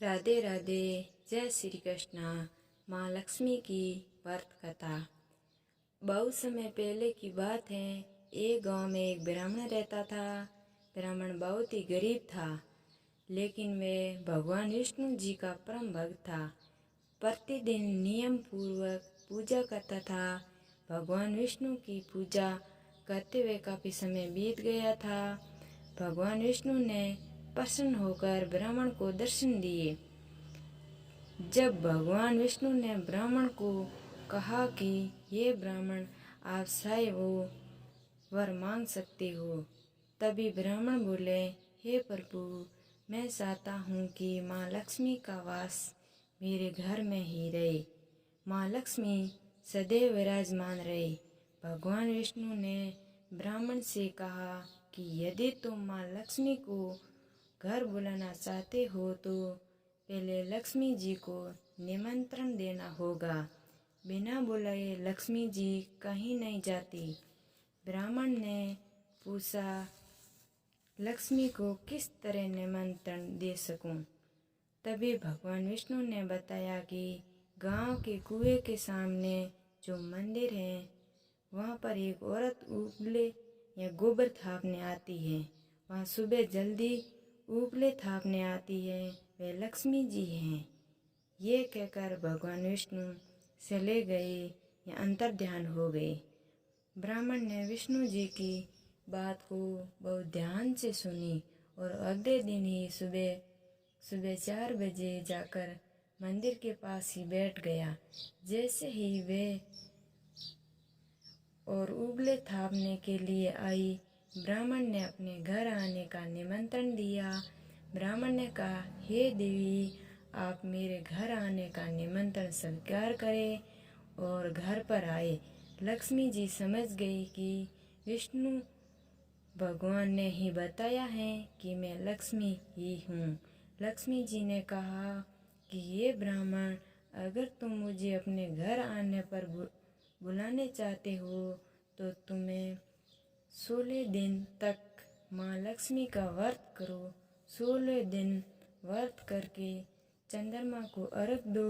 राधे राधे। जय श्री कृष्णा। माँ लक्ष्मी की व्रत कथा। बहुत समय पहले की बात है। एक गांव में एक ब्राह्मण रहता था। ब्राह्मण बहुत ही गरीब था, लेकिन वह भगवान विष्णु जी का परम भक्त था। प्रतिदिन नियम पूर्वक पूजा करता था। भगवान विष्णु की पूजा करते हुए काफ़ी समय बीत गया था। भगवान विष्णु ने प्रसन्न होकर ब्राह्मण को दर्शन दिए। जब भगवान विष्णु ने ब्राह्मण को कहा कि ये ब्राह्मण, आप चाहे वो वर मांग सकते हो, तभी ब्राह्मण बोले, हे प्रभु, मैं चाहता हूँ कि माँ लक्ष्मी का वास मेरे घर में ही रहे, माँ लक्ष्मी सदैव विराजमान रहे। भगवान विष्णु ने ब्राह्मण से कहा कि यदि तुम माँ लक्ष्मी को घर बुलाना चाहते हो तो पहले लक्ष्मी जी को निमंत्रण देना होगा। बिना बुलाए लक्ष्मी जी कहीं नहीं जाती। ब्राह्मण ने पूछा, लक्ष्मी को किस तरह निमंत्रण दे सकूं? तभी भगवान विष्णु ने बताया कि गांव के कुएं के सामने जो मंदिर है, वहां पर एक औरत उपले या गोबर थापने आती है। वहां सुबह जल्दी उपले थापने आती है, वे लक्ष्मी जी हैं। ये कहकर भगवान विष्णु चले गए या अंतर्ध्यान हो गए। ब्राह्मण ने विष्णु जी की बात को बहुत ध्यान से सुनी और अगले दिन ही सुबह 4 बजे जाकर मंदिर के पास ही बैठ गया। जैसे ही वे और उबले थापने के लिए आई, ब्राह्मण ने अपने घर आने का निमंत्रण दिया। ब्राह्मण ने कहा, हे देवी, आप मेरे घर आने का निमंत्रण स्वीकार करें और घर पर आए। लक्ष्मी जी समझ गई कि विष्णु भगवान ने ही बताया है कि मैं लक्ष्मी ही हूँ। लक्ष्मी जी ने कहा कि ये ब्राह्मण, अगर तुम मुझे अपने घर आने पर बुलाने चाहते हो तो तुम्हें 16 दिन तक माँ लक्ष्मी का व्रत करो। 16 दिन व्रत करके चंद्रमा को अर्घ दो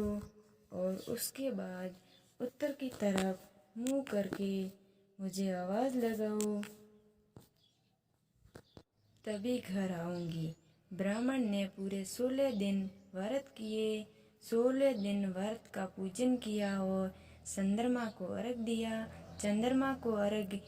और उसके बाद उत्तर की तरफ मुंह करके मुझे आवाज़ लगाओ, तभी घर आऊँगी। ब्राह्मण ने पूरे 16 दिन व्रत किए। 16 दिन व्रत का पूजन किया और चंद्रमा को अर्घ दिया। चंद्रमा को अर्घ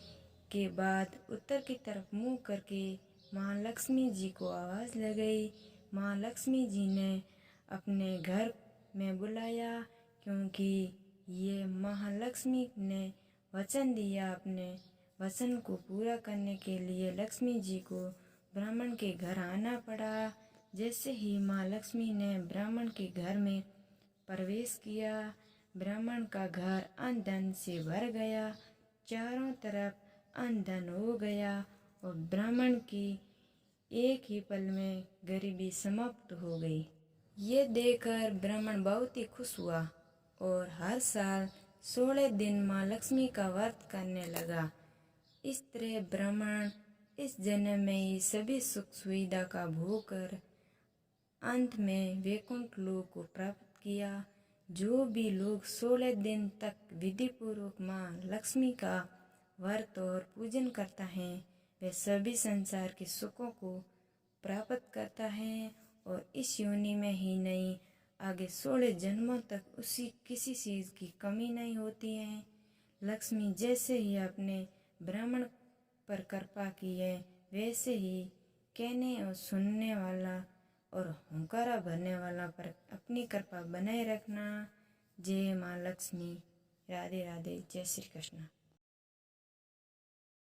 के बाद उत्तर की तरफ मुंह करके माँ लक्ष्मी जी को आवाज़ लगाई। माँ लक्ष्मी जी ने अपने घर में बुलाया, क्योंकि ये महालक्ष्मी ने वचन दिया। अपने वचन को पूरा करने के लिए लक्ष्मी जी को ब्राह्मण के घर आना पड़ा। जैसे ही माँ लक्ष्मी ने ब्राह्मण के घर में प्रवेश किया, ब्राह्मण का घर अन्न धन से भर गया। चारों तरफ अन्न धन हो गया और ब्राह्मण की एक ही पल में गरीबी समाप्त हो गई। ये देखकर ब्राह्मण बहुत ही खुश हुआ और हर साल 16 दिन माँ लक्ष्मी का व्रत करने लगा। इस तरह ब्राह्मण इस जन्म में ही सभी सुख सुविधा का भोग कर अंत में वैकुंठ लोक को प्राप्त किया। जो भी लोग 16 दिन तक विधि पूर्वक माँ लक्ष्मी का व्रत और पूजन करता है, वे सभी संसार के सुखों को प्राप्त करता है और इस योनि में ही नहीं, आगे 16 जन्मों तक उसी किसी चीज़ की कमी नहीं होती है। लक्ष्मी जैसे ही अपने ब्राह्मण पर कृपा की है, वैसे ही कहने और सुनने वाला और हुंकारा भरने वाला पर अपनी कृपा बनाए रखना। जय माँ लक्ष्मी। राधे राधे। जय श्री कृष्ण।